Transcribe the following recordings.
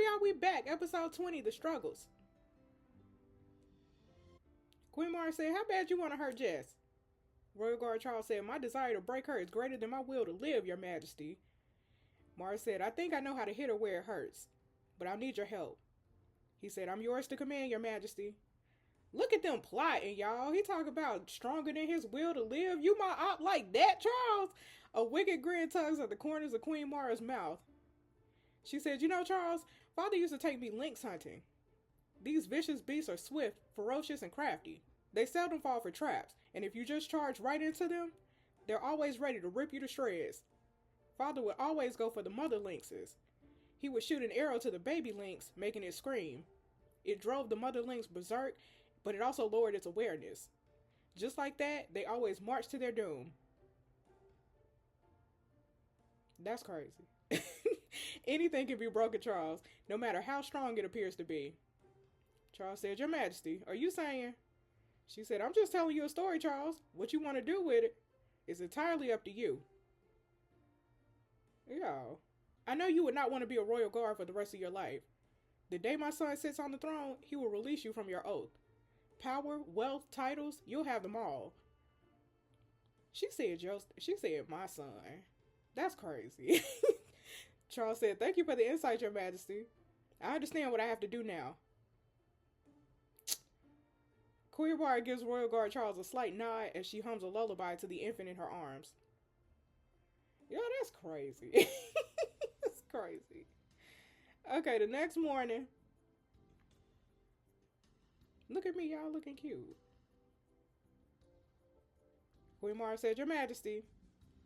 y'all, we back. Episode 20, The Struggles. Queen Mara said, how bad you want to hurt Jess? Royal Guard Charles said, my desire to break her is greater than my will to live, your majesty. Mara said, I think I know how to hit her where it hurts, but I'll need your help. He said, I'm yours to command, your majesty. Look at them plotting, y'all. He talk about stronger than his will to live. You my op like that, Charles? A wicked grin tugs at the corners of Queen Mara's mouth. She said, you know, Charles, Father used to take me lynx hunting. These vicious beasts are swift, ferocious, and crafty. They seldom fall for traps, and if you just charge right into them, they're always ready to rip you to shreds. Father would always go for the mother lynxes. He would shoot an arrow to the baby lynx, making it scream. It drove the mother lynx berserk, but it also lowered its awareness. Just like that, they always marched to their doom. That's crazy. Anything can be broken, Charles, no matter how strong it appears to be. Charles said, your majesty, are you saying? She said, I'm just telling you a story, Charles. What you want to do with it is entirely up to you. Yo, I know you would not want to be a royal guard for the rest of your life. The day my son sits on the throne, he will release you from your oath. Power, wealth, titles, you'll have them all. She said, my son. That's crazy. Charles said, thank you for the insight, your majesty. I understand what I have to do now. Queen Mara gives Royal Guard Charles a slight nod as she hums a lullaby to the infant in her arms. Yo, that's crazy. That's crazy. Okay, the next morning. Look at me, y'all looking cute. Queen Mara said, your majesty,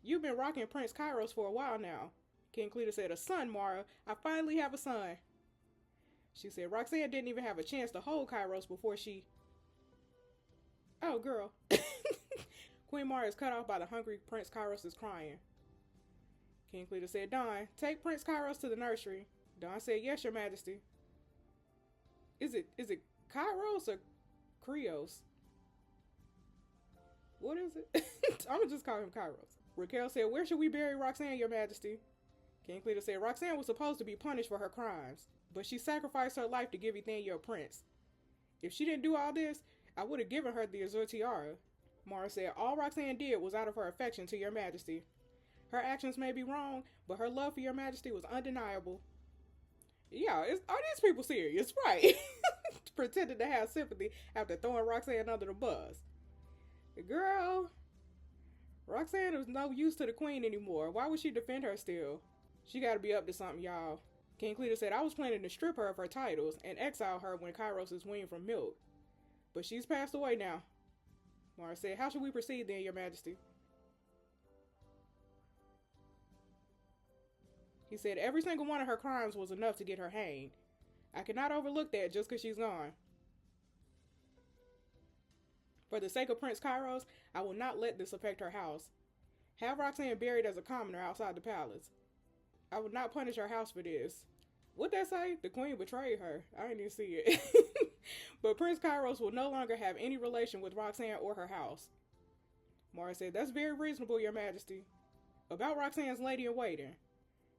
you've been rocking Prince Kairos for a while now. King Cletus said, a son, Mara. I finally have a son. She said, Roxanne didn't even have a chance to hold Kairos before she... Oh, girl. Queen Mara is cut off by the hungry Prince Kairos is crying. King Cletus said, Dawn, take Prince Kairos to the nursery. Dawn said, yes, your majesty. Is it Kairos or Krios? What is it? I'm gonna just call him Kairos. Raquel said, where should we bury Roxanne, your majesty? King Cletus said, Roxanne was supposed to be punished for her crimes, but she sacrificed her life to give Ethania a prince. If she didn't do all this, I would have given her the Azure Tiara. Mara said, all Roxanne did was out of her affection to your majesty. Her actions may be wrong, but her love for your majesty was undeniable. Yeah, are these people serious? Right. Pretending to have sympathy after throwing Roxanne under the bus. Girl, Roxanne is no use to the queen anymore. Why would she defend her still? She gotta be up to something, y'all. King Cletus said, I was planning to strip her of her titles and exile her when Kairos is weaned from milk. But she's passed away now. Mara said, how should we proceed then, your majesty? He said, every single one of her crimes was enough to get her hanged. I cannot overlook that just because she's gone. For the sake of Prince Kairos, I will not let this affect her house. Have Roxanne buried as a commoner outside the palace. I would not punish her house for this. What'd that say? The queen betrayed her. I didn't even see it. But Prince Kairos will no longer have any relation with Roxanne or her house. Mara said, that's very reasonable, your majesty. About Roxanne's lady-in-waiting.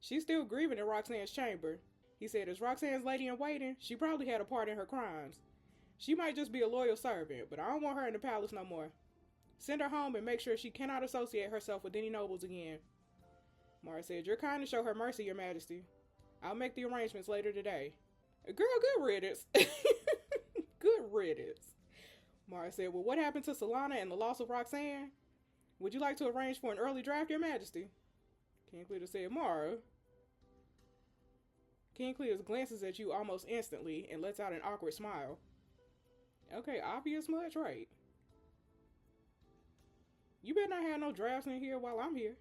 She's still grieving in Roxanne's chamber. He said, as Roxanne's lady-in-waiting, she probably had a part in her crimes. She might just be a loyal servant, but I don't want her in the palace no more. Send her home and make sure she cannot associate herself with any nobles again. Mara said, you're kind to show her mercy, your majesty. I'll make the arrangements later today. Girl, good riddance. Good riddance. Mara said, well, what happened to Solana and the loss of Roxanne? Would you like to arrange for an early draft, your majesty? King Cletus said, Mara. King Cletus glances at you almost instantly and lets out an awkward smile. Okay, obvious much, right? You better not have no drafts in here while I'm here.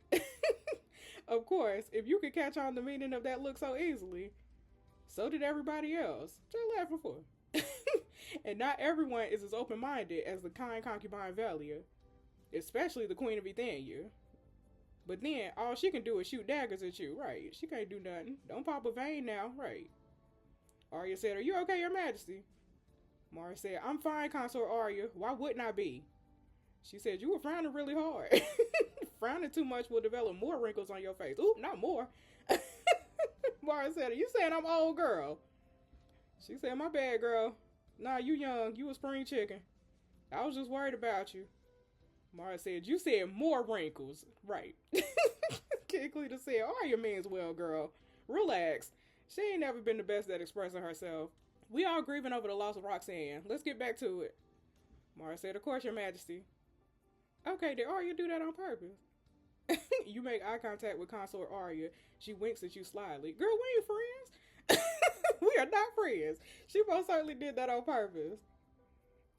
Of course, if you could catch on the meaning of that look so easily, so did everybody else. Just laughing for. And not everyone is as open-minded as the kind concubine Velia, especially the Queen of Ethania. But then, all she can do is shoot daggers at you, right? She can't do nothing. Don't pop a vein now, right? Arya said, are you okay, your majesty? Mara said, I'm fine, Consort Arya. Why wouldn't I be? She said, you were frowning really hard. Frowning too much will develop more wrinkles on your face. Oop, not more. Mara said, are you saying I'm old, girl? She said, my bad, girl. Nah, you young. You a spring chicken. I was just worried about you. Mara said, you said more wrinkles. Right. King Cletus said, Arya means well, girl. Relax. She ain't never been the best at expressing herself. We all grieving over the loss of Roxanne. Let's get back to it. Mara said, of course, your majesty. Okay, did Arya do that on purpose? You make eye contact with Consort Arya. She winks at you slyly. Girl, we ain't friends. We are not friends. She most certainly did that on purpose.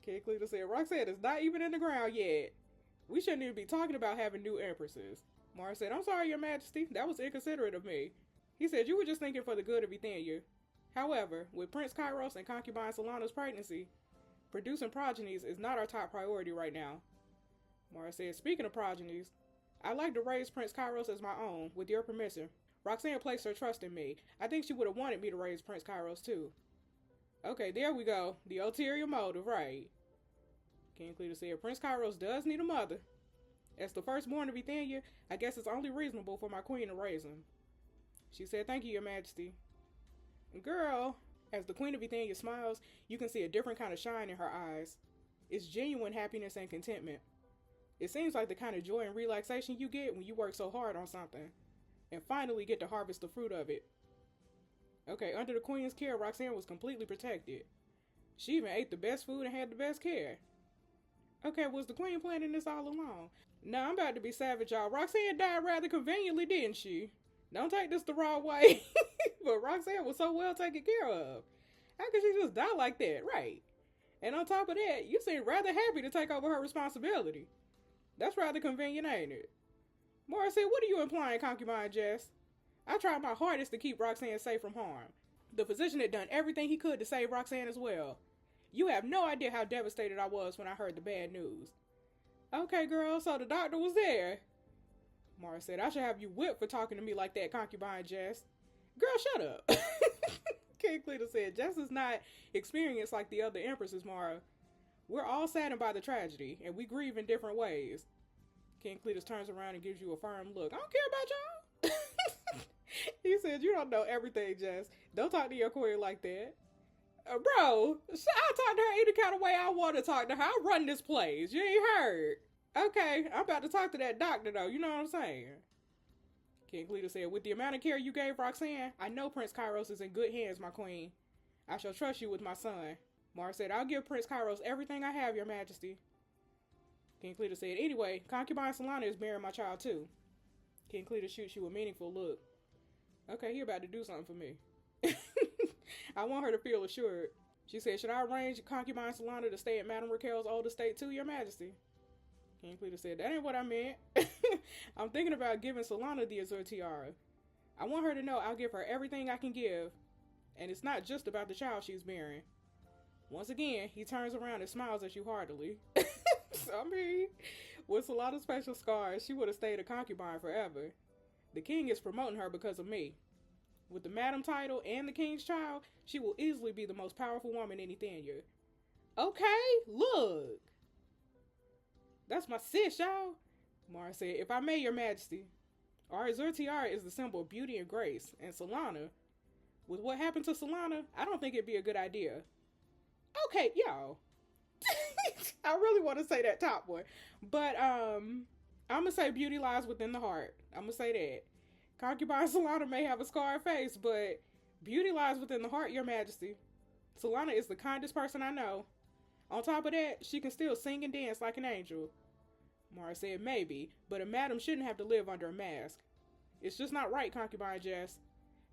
King Cletus said, Roxanne is not even in the ground yet. We shouldn't even be talking about having new empresses. Mara said, I'm sorry, your majesty. That was inconsiderate of me. He said, you were just thinking for the good of Ethenia. However, with Prince Kairos and concubine Solana's pregnancy, producing progenies is not our top priority right now. Mara said, speaking of progenies, I'd like to raise Prince Kairos as my own, with your permission. Roxanne placed her trust in me. I think she would have wanted me to raise Prince Kairos too. Okay, there we go. The ulterior motive, right. King Cletus said, Prince Kairos does need a mother. As the firstborn of Ethenia, I guess it's only reasonable for my queen to raise him. She said, thank you, your majesty. Girl, as the queen of Ethenia smiles, you can see a different kind of shine in her eyes. It's genuine happiness and contentment. It seems like the kind of joy and relaxation you get when you work so hard on something and finally get to harvest the fruit of it. Okay, under the queen's care, Roxanne was completely protected. She even ate the best food and had the best care. Okay, was the queen planning this all along? Nah, I'm about to be savage, y'all. Roxanne died rather conveniently, didn't she? Don't take this the wrong way. But Roxanne was so well taken care of. How could she just die like that? Right. And on top of that, you seem rather happy to take over her responsibility. That's rather convenient, ain't it? Mara said, what are you implying, concubine Jess? I tried my hardest to keep Roxanne safe from harm. The physician had done everything he could to save Roxanne as well. You have no idea how devastated I was when I heard the bad news. Okay, girl, so the doctor was there. Mara said, I should have you whipped for talking to me like that, concubine Jess. Girl, shut up. King Cletus said, Jess is not experienced like the other empresses, Mara. We're all saddened by the tragedy, and we grieve in different ways. King Cletus turns around and gives you a firm look. I don't care about y'all. He said, you don't know everything, Jess. Don't talk to your queen like that. Bro, I'll talk to her any kind of way I want to talk to her. I'll run this place. You ain't heard. Okay, I'm about to talk to that doctor, though. You know what I'm saying? King Cletus said, with the amount of care you gave Roxanne, I know Prince Kairos is in good hands, my queen. I shall trust you with my son. Mara said, I'll give Prince Kairos everything I have, your majesty. King Cletus said, anyway, concubine Solana is bearing my child too. King Cletus shoots you a meaningful look. Okay, he about to do something for me. I want her to feel assured. She said, should I arrange concubine Solana to stay at Madame Raquel's old estate too, your majesty? King Cletus said, that ain't what I meant. I'm thinking about giving Solana the Azure Tiara. I want her to know I'll give her everything I can give. And it's not just about the child she's bearing. Once again, he turns around and smiles at you heartily. I mean, with Solana's special scars, she would have stayed a concubine forever. The king is promoting her because of me. With the madam title and the king's child, she will easily be the most powerful woman in Ethenia. Okay, look. That's my sis, y'all. Mara said, if I may, your majesty, our Azure Tiara is the symbol of beauty and grace. And Solana, with what happened to Solana, I don't think it'd be a good idea. Okay, y'all. I really want to say that top one. But I'm going to say beauty lies within the heart. I'm going to say that. Concubine Solana may have a scarred face, but beauty lies within the heart, your majesty. Solana is the kindest person I know. On top of that, she can still sing and dance like an angel. Mara said, maybe, but a madam shouldn't have to live under a mask. It's just not right, concubine Jess.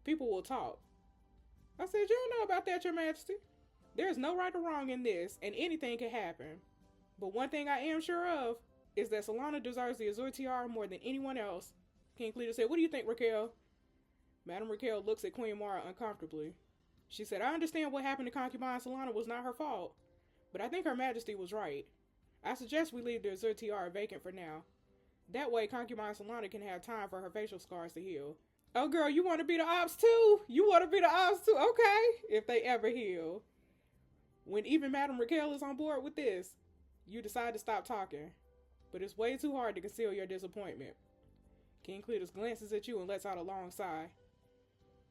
People will talk. I said, you don't know about that, your majesty. There's no right or wrong in this, and anything can happen. But one thing I am sure of is that Solana deserves the Azure Tiara more than anyone else. King Cletus said, what do you think, Raquel? Madame Raquel looks at Queen Mara uncomfortably. She said, I understand what happened to concubine Solana was not her fault, but I think her majesty was right. I suggest we leave the Azure Tiara vacant for now. That way, concubine Solana can have time for her facial scars to heal. Oh, girl, you want to be the ops too? You want to be the ops too? Okay, if they ever heal. When even Madame Raquel is on board with this, you decide to stop talking. But it's way too hard to conceal your disappointment. King Cletus glances at you and lets out a long sigh.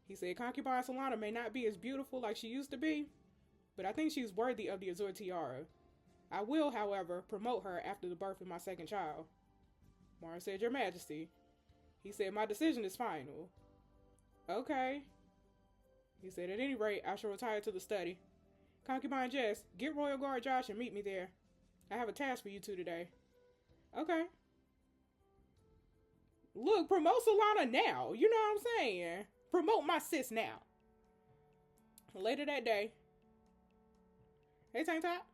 He said, concubine Solana may not be as beautiful like she used to be, but I think she's worthy of the Azure Tiara. I will, however, promote her after the birth of my second child. Mara said, Your Majesty. He said, my decision is final. Okay. He said, at any rate, I shall retire to the study. Concubine Jess, get Royal Guard Josh and meet me there. I have a task for you two today. Okay. Look, promote Solana now. You know what I'm saying? Promote my sis now. Later that day. Hey, Tank Top.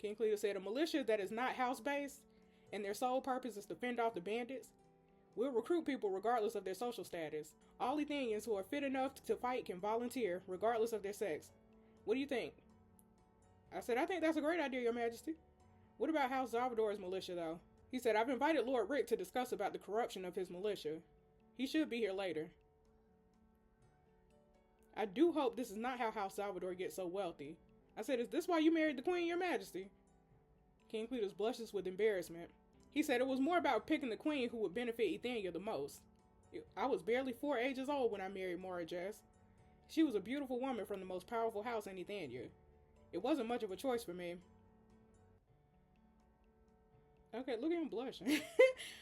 King Cletus said, a militia that is not house-based and their sole purpose is to fend off the bandits will recruit people regardless of their social status. All Athenians who are fit enough to fight can volunteer regardless of their sex. What do you think? I said, I think that's a great idea, Your Majesty. What about House Salvador's militia, though? He said, I've invited Lord Rick to discuss about the corruption of his militia. He should be here later. I do hope this is not how House Salvador gets so wealthy. I said, is this why you married the Queen, Your Majesty? King Cletus blushes with embarrassment. He said it was more about picking the queen who would benefit Ethania the most. I was barely 4 ages old when I married Mora Jess. She was a beautiful woman from the most powerful house in Ethania. It wasn't much of a choice for me. Okay, look at him blushing.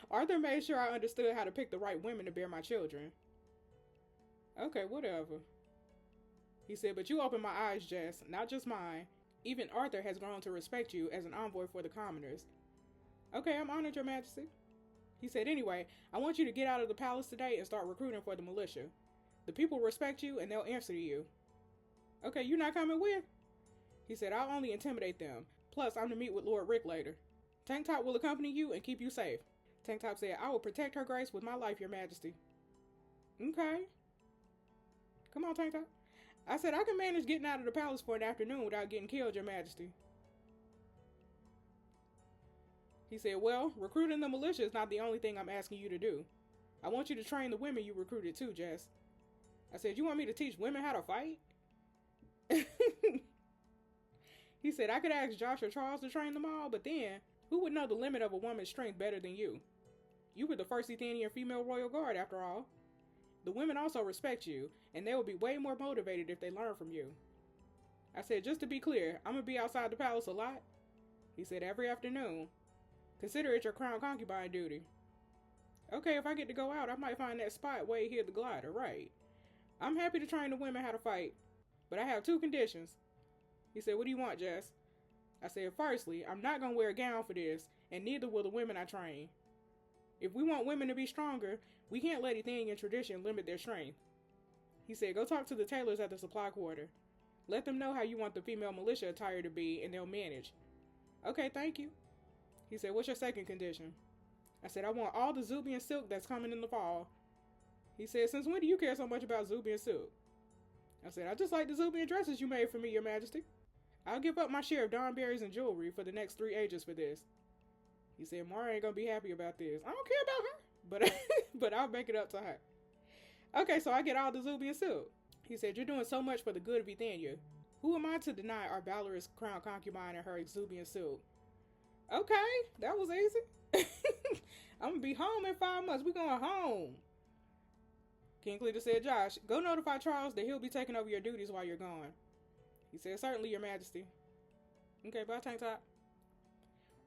Arthur made sure I understood how to pick the right women to bear my children. Okay, whatever. He said, but you opened my eyes, Jess, not just mine. Even Arthur has grown to respect you as an envoy for the commoners. Okay, I'm honored, Your Majesty. He said, anyway, I want you to get out of the palace today and start recruiting for the militia. The people respect you and they'll answer to you. Okay, you not coming with? He said, I'll only intimidate them. Plus, I'm to meet with Lord Rick later. Tank Top will accompany you and keep you safe. Tank Top said, I will protect her grace with my life, Your Majesty. Okay. Come on, Tank Top. I said, I can manage getting out of the palace for an afternoon without getting killed, Your Majesty. He said, well, recruiting the militia is not the only thing I'm asking you to do. I want you to train the women you recruited too, Jess. I said, you want me to teach women how to fight? He said, I could ask Josh or Charles to train them all, but then, who would know the limit of a woman's strength better than you? You were the first Athenian female royal guard, after all. The women also respect you, and they will be way more motivated if they learn from you. I said, just to be clear, I'm going to be outside the palace a lot. He said, every afternoon. Consider it your crown concubine duty. Okay, if I get to go out, I might find that spot way here the glider, right? I'm happy to train the women how to fight, but I have 2 conditions. He said, what do you want, Jess? I said, firstly, I'm not going to wear a gown for this, and neither will the women I train. If we want women to be stronger, we can't let Athenian tradition limit their strength. He said, go talk to the tailors at the supply quarter. Let them know how you want the female militia attire to be, and they'll manage. Okay, thank you. He said, what's your second condition? I said, I want all the Zubian silk that's coming in the fall. He said, since when do you care so much about Zubian silk? I said, I just like the Zubian dresses you made for me, Your Majesty. I'll give up my share of dawnberries and jewelry for the next 3 ages for this. He said, Mara ain't gonna be happy about this. I don't care about her, but I'll make it up to her. Okay, so I get all the Zubian silk. He said, you're doing so much for the good of Ethania. Who am I to deny our valorous crown concubine and her Zubian silk? Okay, that was easy. I'm gonna be home in 5 months. We going home. King Cletus said, Josh, go notify Charles that he'll be taking over your duties while you're gone. He said, certainly, Your Majesty. Okay, bye, Tank Top.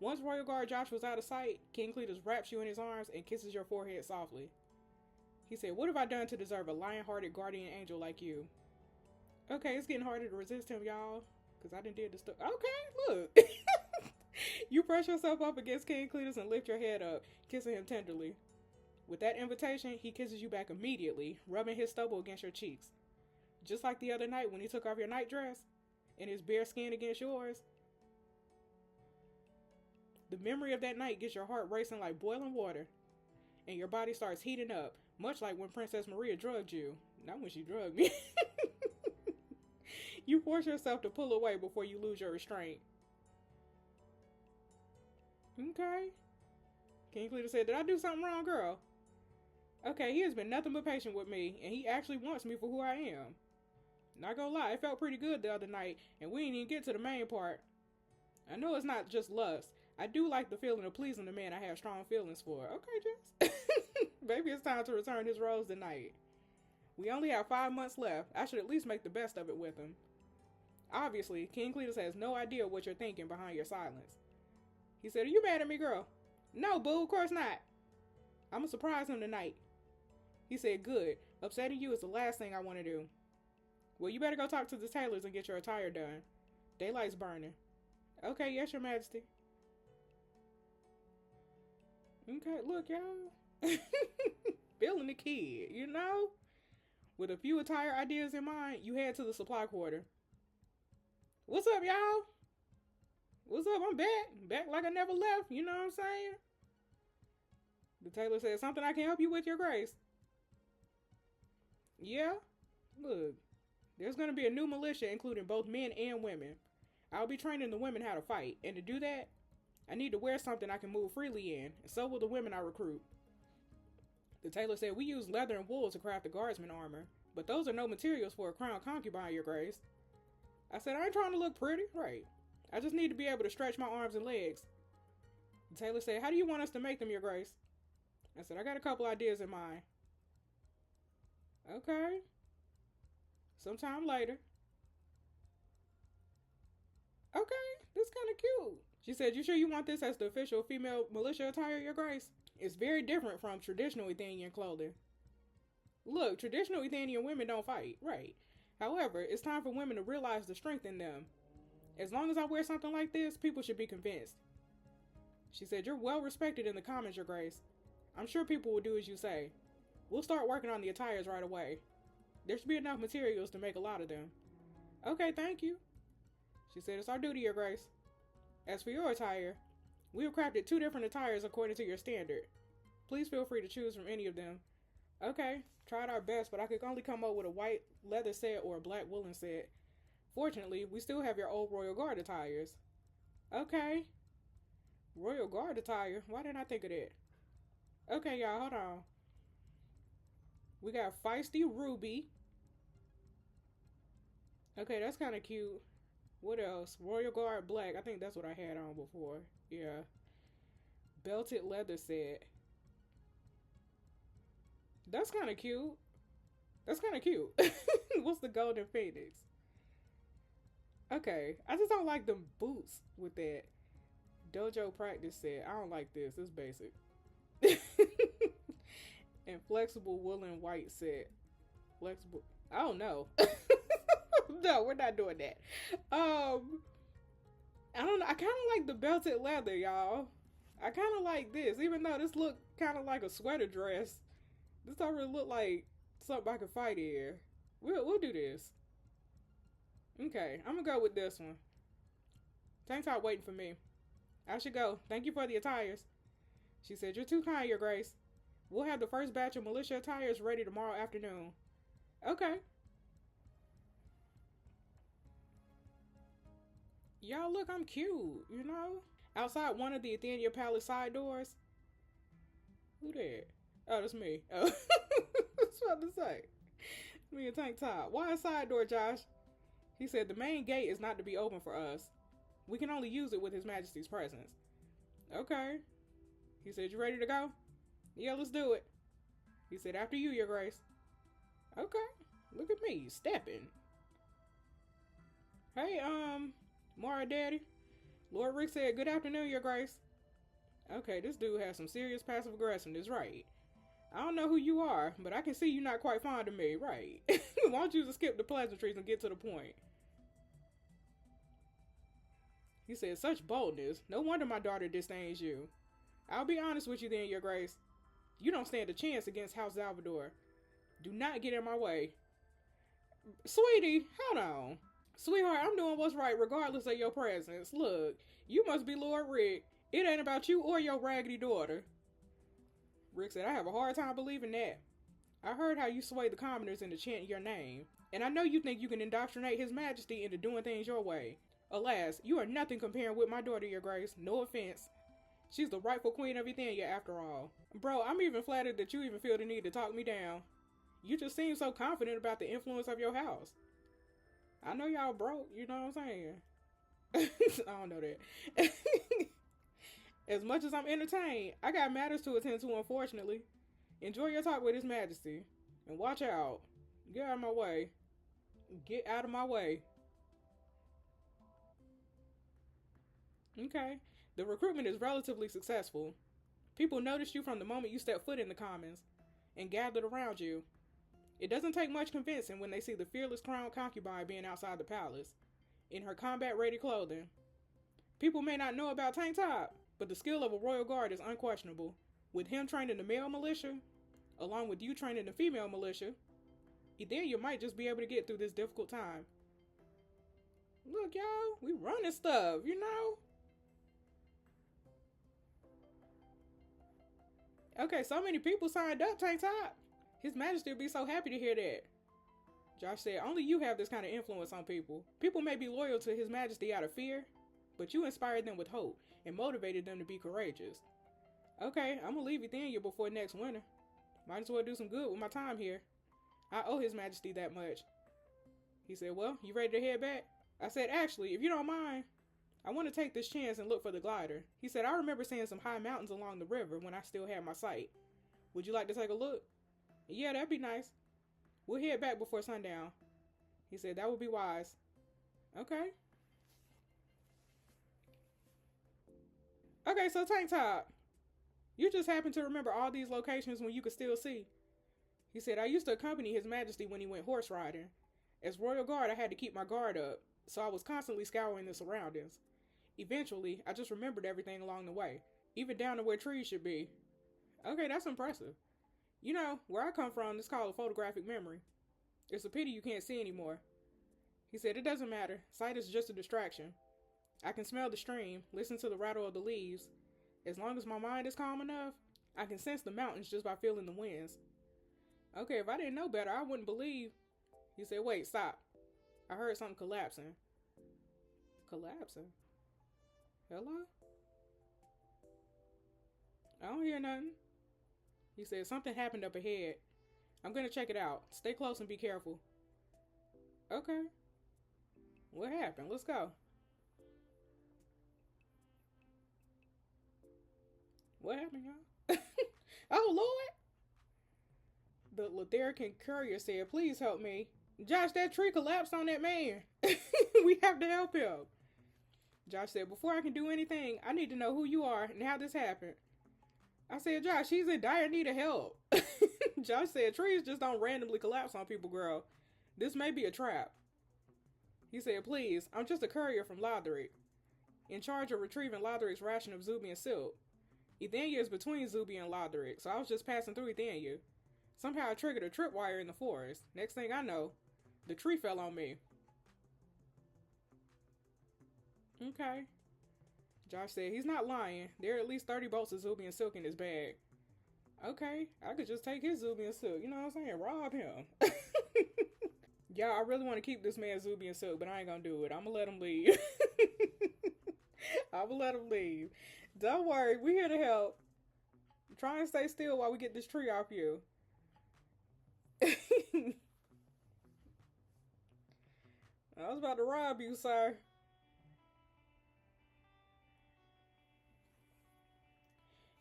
Once Royal Guard Josh was out of sight, King Cletus wraps you in his arms and kisses your forehead softly. He said, what have I done to deserve a lion-hearted guardian angel like you? Okay, it's getting harder to resist him, y'all, because I done did the stuff. Okay, look. You press yourself up against King Cletus and lift your head up, kissing him tenderly. With that invitation, he kisses you back immediately, rubbing his stubble against your cheeks. Just like the other night when he took off your nightdress and his bare skin against yours. The memory of that night gets your heart racing like boiling water, and your body starts heating up, much like when Princess Maria drugged you. Not when she drugged me. You force yourself to pull away before you lose your restraint. Okay. King Cletus said, did I do something wrong, girl? Okay, he has been nothing but patient with me, and he actually wants me for who I am. Not gonna lie, it felt pretty good the other night, and we didn't even get to the main part. I know it's not just lust. I do like the feeling of pleasing the man I have strong feelings for. Okay, Jess. Maybe it's time to return his rose tonight. We only have 5 months left. I should at least make the best of it with him. Obviously, King Cletus has no idea what you're thinking behind your silence. He said, "Are you mad at me, girl?" "No, boo, of course not. I'm gonna surprise him tonight." He said, "Good. Upsetting you is the last thing I want to do." "Well, you better go talk to the tailors and get your attire done. Daylight's burning." "Okay, yes, your majesty." Okay, look, y'all. Feeling the kid, you know? With a few attire ideas in mind, you head to the supply quarter. "What's up, y'all? What's up? I'm back. Back like I never left, you know what I'm saying?" The tailor said, "Something I can help you with, your grace?" "Yeah? Look, there's going to be a new militia including both men and women. I'll be training the women how to fight, and to do that, I need to wear something I can move freely in, and so will the women I recruit." The tailor said, "We use leather and wool to craft the guardsman armor, but those are no materials for a crown concubine, your grace." I said, "I ain't trying to look pretty, right? I just need to be able to stretch my arms and legs." The tailor said, "How do you want us to make them, your grace?" I said, "I got a couple ideas in mind." "Okay. Sometime later." "Okay, this kind of cute." She said, "You sure you want this as the official female militia attire, your grace? It's very different from traditional Athenian clothing." "Look, traditional Athenian women don't fight, right? However, it's time for women to realize the strength in them. As long as I wear something like this, people should be convinced." She said, "You're well respected in the commons, your grace. I'm sure people will do as you say. We'll start working on the attires right away. There should be enough materials to make a lot of them." "Okay, thank you." She said, "It's our duty, your grace. As for your attire, we have crafted 2 different attires according to your standard. Please feel free to choose from any of them." "Okay, tried our best, but I could only come up with a white leather set or a black woolen set. Fortunately, we still have your old Royal Guard attires." "Okay. Royal Guard attire? Why didn't I think of that?" "Okay, y'all, hold on. We got Feisty Ruby. Okay, that's kind of cute. What else? Royal Guard Black. I think that's what I had on before. Yeah. Belted leather set. That's kind of cute. That's kind of cute." What's the Golden Phoenix? Okay, I just don't like the boots with that. Dojo practice set. I don't like this. It's basic. And flexible woolen white set. Flexible. I don't know. No, we're not doing that. I don't know. I kind of like the belted leather, y'all. I kind of like this, even though this look kind of like a sweater dress. This don't really look like something I could fight in. We'll do this. Okay, I'm gonna go with this one. Tank top waiting for me. I should go. Thank you for the attires. She said, "You're too kind, your grace. We'll have the first batch of militia attires ready tomorrow afternoon." Okay. Y'all, look, I'm cute, you know? Outside one of the Athenia Palace side doors. Who that? Oh, that's me. Oh, I was about to say. Me and Tank Top. Why a side door, Josh? He said, "The main gate is not to be open for us. We can only use it with His Majesty's presence." Okay. He said, "You ready to go?" "Yeah, let's do it." He said, "After you, your grace." Okay. Look at me, stepping. "Hey, Mara Daddy." Lord Rick said, "Good afternoon, your grace." Okay, this dude has some serious passive aggressiveness, right? "I don't know who you are, but I can see you're not quite fond of me, right? Why don't you just skip the pleasantries and get to the point?" He said, "Such boldness. No wonder my daughter disdains you. I'll be honest with you then, your grace. You don't stand a chance against House Salvador. Do not get in my way." "Sweetie, hold on. Sweetheart, I'm doing what's right regardless of your presence. Look, you must be Lord Rick. It ain't about you or your raggedy daughter." Rick said, "I have a hard time believing that. I heard how you sway the commoners into chanting your name, and I know you think you can indoctrinate His Majesty into doing things your way. Alas, you are nothing comparing with my daughter, your grace. No offense. She's the rightful queen of Athenia after all. Bro, I'm even flattered that you even feel the need to talk me down. You just seem so confident about the influence of your house. I know y'all broke, you know what I'm saying?" I don't know that. "As much as I'm entertained, I got matters to attend to, unfortunately. Enjoy your talk with His Majesty. And watch out. Get out of my way. Get out of my way. Okay. The recruitment is relatively successful. People notice you from the moment you step foot in the commons and gathered around you. It doesn't take much convincing when they see the fearless crowned concubine being outside the palace, in her combat ready clothing. People may not know about Tank Top, but the skill of a royal guard is unquestionable. With him training the male militia, along with you training the female militia, then you might just be able to get through this difficult time. Look, y'all, we running stuff, you know? Okay, so many people signed up, Tank Top. His Majesty would be so happy to hear that. Josh said, only you have this kind of influence on people. People may be loyal to His Majesty out of fear, but you inspired them with hope and motivated them to be courageous. Okay, I'm gonna leave Athenia before next winter. Might as well do some good with my time here. I owe His Majesty that much. He said, well, you ready to head back? I said, actually, if you don't mind, I want to take this chance and look for the glider. He said, I remember seeing some high mountains along the river when I still had my sight. Would you like to take a look? Yeah, that'd be nice. We'll head back before sundown. He said, that would be wise. Okay. Okay, so Tank Top, you just happen to remember all these locations when you could still see. He said, I used to accompany His Majesty when he went horse riding. As royal guard, I had to keep my guard up, so I was constantly scouring the surroundings. Eventually, I just remembered everything along the way, even down to where trees should be. Okay, that's impressive. You know, where I come from, it's called a photographic memory. It's a pity you can't see anymore. He said, it doesn't matter. Sight is just a distraction. I can smell the stream, listen to the rattle of the leaves. As long as my mind is calm enough, I can sense the mountains just by feeling the winds. Okay, if I didn't know better, I wouldn't believe. He said, wait, stop. I heard something collapsing. Collapsing? Hello? I don't hear nothing. He said, something happened up ahead. I'm gonna check it out. Stay close and be careful. Okay. What happened? Let's go. What happened, y'all? Oh, Lord. The Letherican courier said, please help me. Josh, that tree collapsed on that man. We have to help him. Josh said, before I can do anything, I need to know who you are and how this happened. I said, Josh, he's in dire need of help. Josh said, trees just don't randomly collapse on people, girl. This may be a trap. He said, please, I'm just a courier from Lothric, in charge of retrieving Lothric's ration of Zubian silk. Athenia is between Zubia and Lothric, so I was just passing through Athenia. Somehow I triggered a tripwire in the forest. Next thing I know, the tree fell on me. Okay. Josh said, he's not lying. There are at least 30 bolts of Zubian silk in his bag. Okay, I could just take his Zubian silk. You know what I'm saying? Rob him. Yeah, I really want to keep this man Zubian silk, but I ain't gonna do it. I'm gonna let him leave. I'm gonna let him leave. Don't worry, we're here to help. Try and stay still while we get this tree off you. I was about to rob you, sir.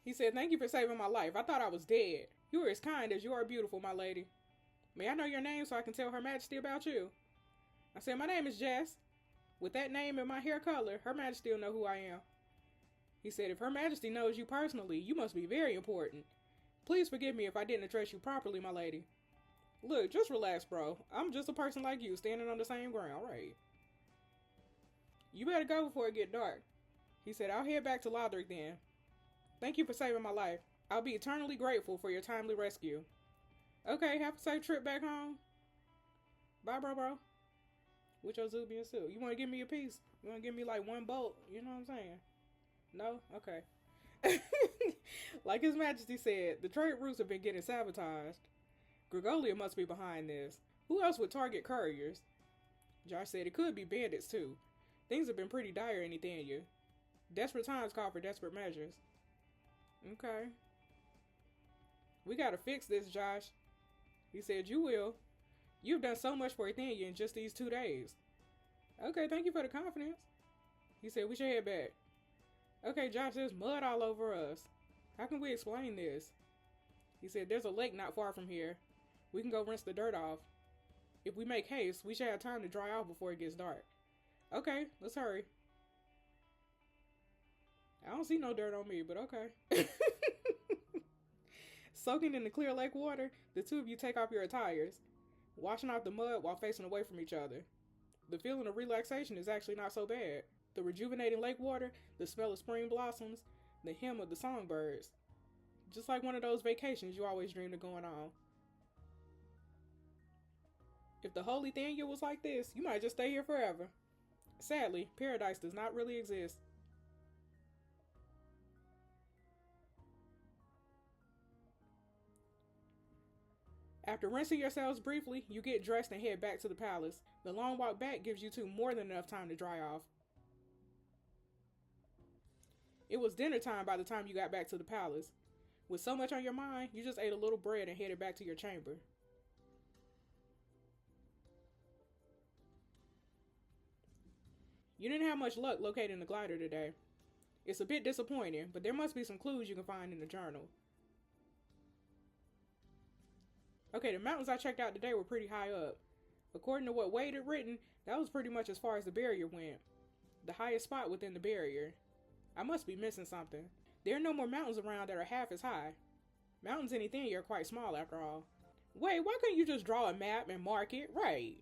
He said, thank you for saving my life. I thought I was dead. You are as kind as you are beautiful, my lady. May I know your name so I can tell Her Majesty about you? I said, my name is Jess. With that name and my hair color, Her Majesty will know who I am. He said, if Her Majesty knows you personally, you must be very important. Please forgive me if I didn't address you properly, my lady. Look, just relax, bro. I'm just a person like you, standing on the same ground, right? You better go before it get dark. He said, I'll head back to Lothric then. Thank you for saving my life. I'll be eternally grateful for your timely rescue. Okay, have a safe trip back home. Bye, bro. With your Zubian suit. You want to give me a piece? You want to give me like one bolt? You know what I'm saying? No? Okay. Like His Majesty said, the trade routes have been getting sabotaged. Gregolia must be behind this. Who else would target couriers? Josh said it could be bandits too. Things have been pretty dire in Athenia. Desperate times call for desperate measures. Okay. We gotta fix this, Josh. He said, you will. You've done so much for Athenia in just these 2 days. Okay, thank you for the confidence. He said, we should head back. Okay, Josh, there's mud all over us. How can we explain this? He said, there's a lake not far from here. We can go rinse the dirt off. If we make haste, we should have time to dry off before it gets dark. Okay, let's hurry. I don't see no dirt on me, but okay. Soaking in the clear lake water, the two of you take off your attires, washing off the mud while facing away from each other. The feeling of relaxation is actually not so bad. The rejuvenating lake water, the smell of spring blossoms, the hymn of the songbirds. Just like one of those vacations you always dreamed of going on. If the holy Thaniel was like this, you might just stay here forever. Sadly, paradise does not really exist. After rinsing yourselves briefly, you get dressed and head back to the palace. The long walk back gives you two more than enough time to dry off. It was dinner time by the time you got back to the palace. With so much on your mind, you just ate a little bread and headed back to your chamber. You didn't have much luck locating the glider today. It's a bit disappointing, but there must be some clues you can find in the journal. Okay, the mountains I checked out today were pretty high up. According to what Wade had written, that was pretty much as far as the barrier went. The highest spot within the barrier. I must be missing something. There are no more mountains around that are half as high. Mountains in Ethenia are quite small after all. Wait, why couldn't you just draw a map and mark it? Right.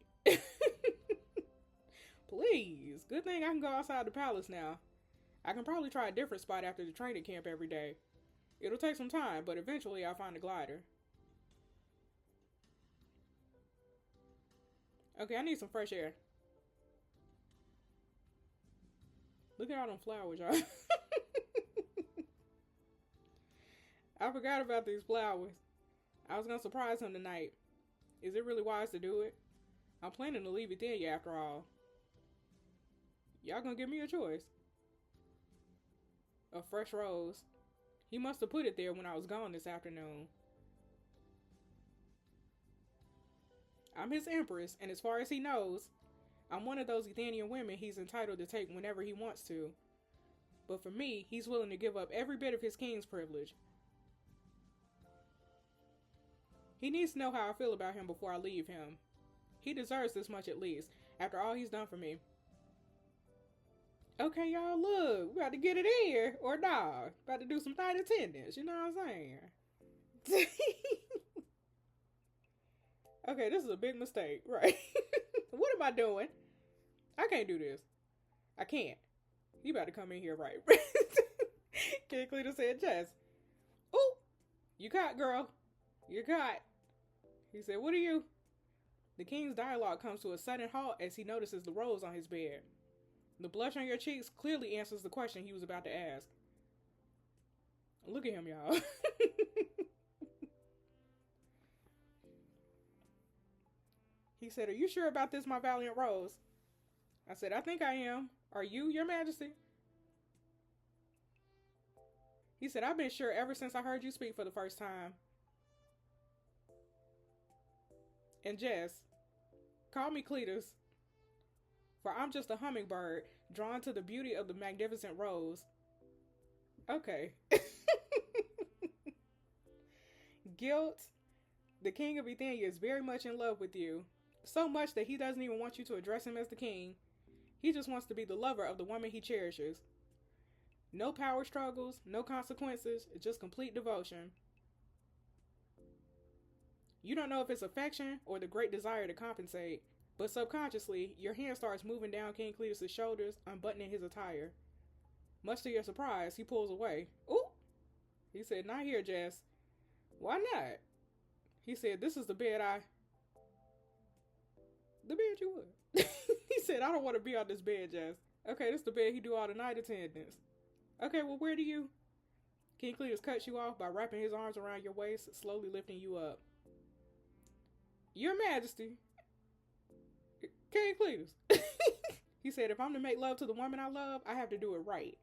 Please. Good thing I can go outside the palace now. I can probably try a different spot after the training camp every day. It'll take some time, but eventually I'll find a glider. Okay, I need some fresh air. Look at all them flowers, y'all. I forgot about these flowers. I was gonna surprise him tonight. Is it really wise to do it? I'm planning to leave it there after all. Y'all gonna give me a choice. A fresh rose. He must have put it there when I was gone this afternoon. I'm his empress, and as far as he knows, I'm one of those Ethanian women he's entitled to take whenever he wants to. But for me, he's willing to give up every bit of his king's privilege. He needs to know how I feel about him before I leave him. He deserves this much at least, after all he's done for me. Okay, y'all, look, we about to get it in here, or nah, about to do some night attendance, you know what I'm saying? Okay, this is a big mistake, right? What am I doing? I can't do this. I can't. You about to come in here, right? King Cletus said, Jess. Ooh, you caught, girl. You're caught. He said, what are you? The king's dialogue comes to a sudden halt as he notices the rose on his bed. The blush on your cheeks clearly answers the question he was about to ask. Look at him, y'all. He said, are you sure about this, my valiant rose? I said, I think I am. Are you, your majesty? He said, I've been sure ever since I heard you speak for the first time. And Jess, call me Cletus, for I'm just a hummingbird drawn to the beauty of the magnificent rose. Okay. Guilt, the king of Ethenia, is very much in love with you. So much that he doesn't even want you to address him as the king. He just wants to be the lover of the woman he cherishes. No power struggles, no consequences, just complete devotion. You don't know if it's affection or the great desire to compensate, but subconsciously, your hand starts moving down King Cletus' shoulders, unbuttoning his attire. Much to your surprise, he pulls away. Ooh! He said, not here, Jess. Why not? He said, this is the bed The bed you would. He said, I don't want to be on this bed, Jess. Okay, this is the bed he do all the night attendance. Okay, well, where do you? King Cletus cuts you off by wrapping his arms around your waist, slowly lifting you up. Your Majesty. King Cletus. He said, if I'm to make love to the woman I love, I have to do it right.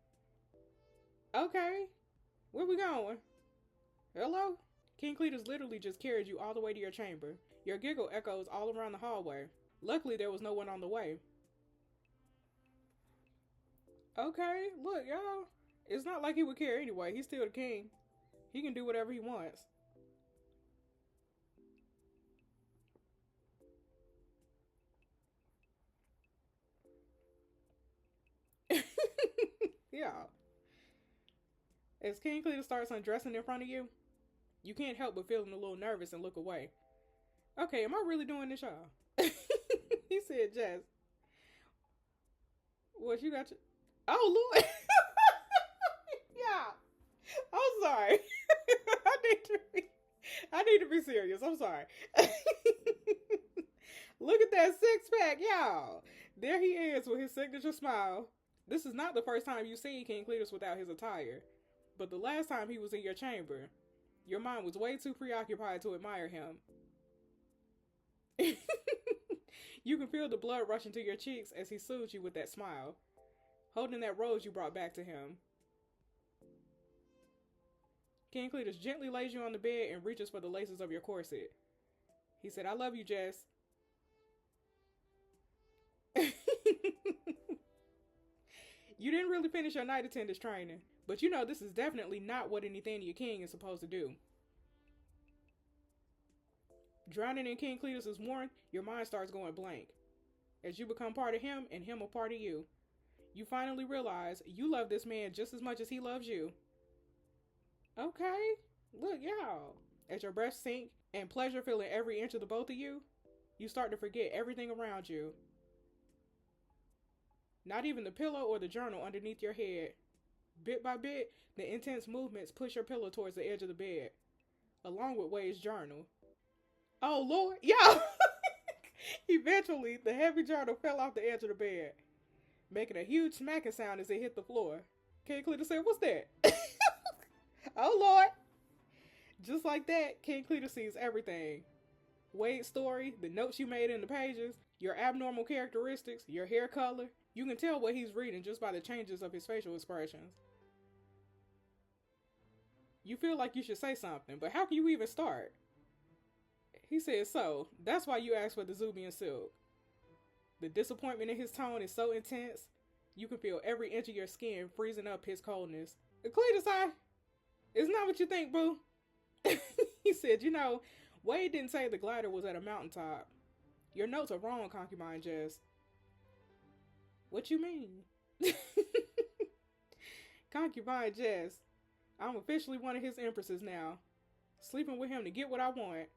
Okay. Where we going? Hello? King Cletus literally just carried you all the way to your chamber. Your giggle echoes all around the hallway. Luckily, there was no one on the way. Okay, look, y'all. It's not like he would care anyway. He's still the king. He can do whatever he wants. Yeah. As King Cletus starts undressing in front of you, you can't help but feeling a little nervous and look away. Okay, am I really doing this, y'all? He said, Jess, what you got? Oh, Lord. Yeah. I'm sorry. I need to be. I need to be serious. I'm sorry. Look at that six pack, y'all. There he is with his signature smile. This is not the first time you've seen King Cletus without his attire, but the last time he was in your chamber, your mind was way too preoccupied to admire him. You can feel the blood rushing to your cheeks as he soothes you with that smile, holding that rose you brought back to him. King Cletus gently lays you on the bed and reaches for the laces of your corset. He said, I love you, Jess. You didn't really finish your night attendance training, but you know this is definitely not what an Athenian king is supposed to do. Drowning in King Cletus' warmth, your mind starts going blank. As you become part of him and him a part of you, you finally realize you love this man just as much as he loves you. Okay, look, y'all. As your breaths sink and pleasure filling every inch of the both of you, you start to forget everything around you. Not even the pillow or the journal underneath your head. Bit by bit, the intense movements push your pillow towards the edge of the bed, along with Wade's journal. Oh, Lord, yeah! Eventually, the heavy journal fell off the edge of the bed, making a huge smacking sound as it hit the floor. King Cletus said, what's that? Oh, Lord! Just like that, King Cletus sees everything. Wade's story, the notes you made in the pages, your abnormal characteristics, your hair color. You can tell what he's reading just by the changes of his facial expressions. You feel like you should say something, but how can you even start? He said, so, that's why you asked for the Zubian silk. The disappointment in his tone is so intense, you can feel every inch of your skin freezing up his coldness. Cletus, it's not what you think, boo. He said, you know, Wade didn't say the glider was at a mountaintop. Your notes are wrong, concubine Jess. What you mean? Concubine Jess, I'm officially one of his empresses now. Sleeping with him to get what I want.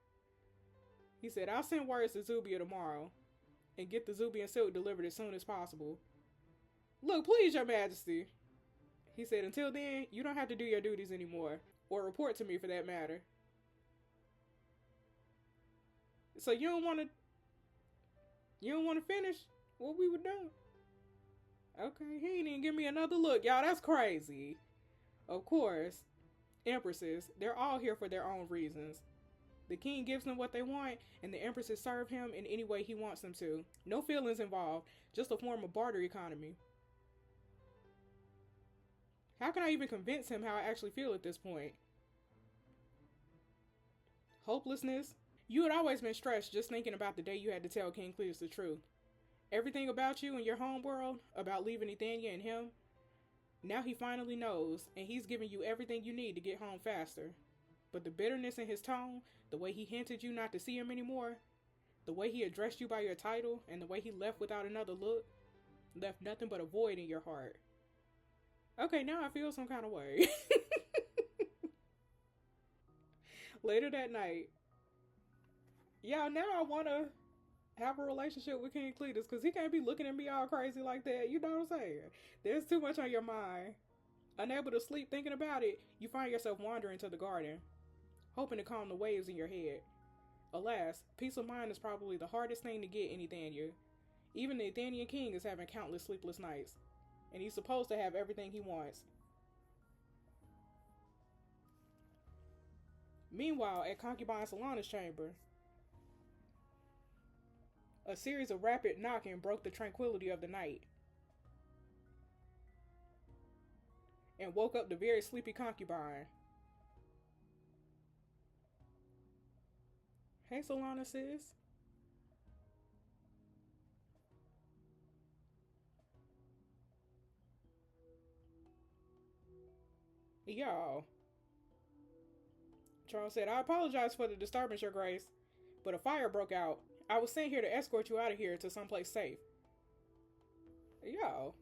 He said, I'll send words to Zubia tomorrow and get the Zubian silk delivered as soon as possible. Look, please, your majesty. He said, until then, you don't have to do your duties anymore, or report to me for that matter. So you don't want to finish what we were doing? Okay, he ain't even give me another look. Y'all, that's crazy. Of course, empresses, they're all here for their own reasons. The king gives them what they want, and the empresses serve him in any way he wants them to. No feelings involved, just a form of barter economy. How can I even convince him how I actually feel at this point? Hopelessness? You had always been stressed just thinking about the day you had to tell King Cletus the truth. Everything about you and your home world, about leaving Ethania and him, now he finally knows, and he's giving you everything you need to get home faster. But the bitterness in his tone, the way he hinted you not to see him anymore, the way he addressed you by your title, and the way he left without another look, left nothing but a void in your heart. Okay, now I feel some kind of way. Later that night, now I want to have a relationship with King Cletus, because he can't be looking at me all crazy like that. You know what I'm saying? There's too much on your mind. Unable to sleep thinking about it, you find yourself wandering to the garden, hoping to calm the waves in your head. Alas, peace of mind is probably the hardest thing to get in Ethania. Even the Athenian king is having countless sleepless nights, and he's supposed to have everything he wants. Meanwhile, at Concubine Solana's chamber, a series of rapid knocking broke the tranquility of the night and woke up the very sleepy concubine. Hey, Solana, sis. Y'all. Charles said, I apologize for the disturbance, Your Grace, but a fire broke out. I was sent here to escort you out of here to someplace safe. Y'all.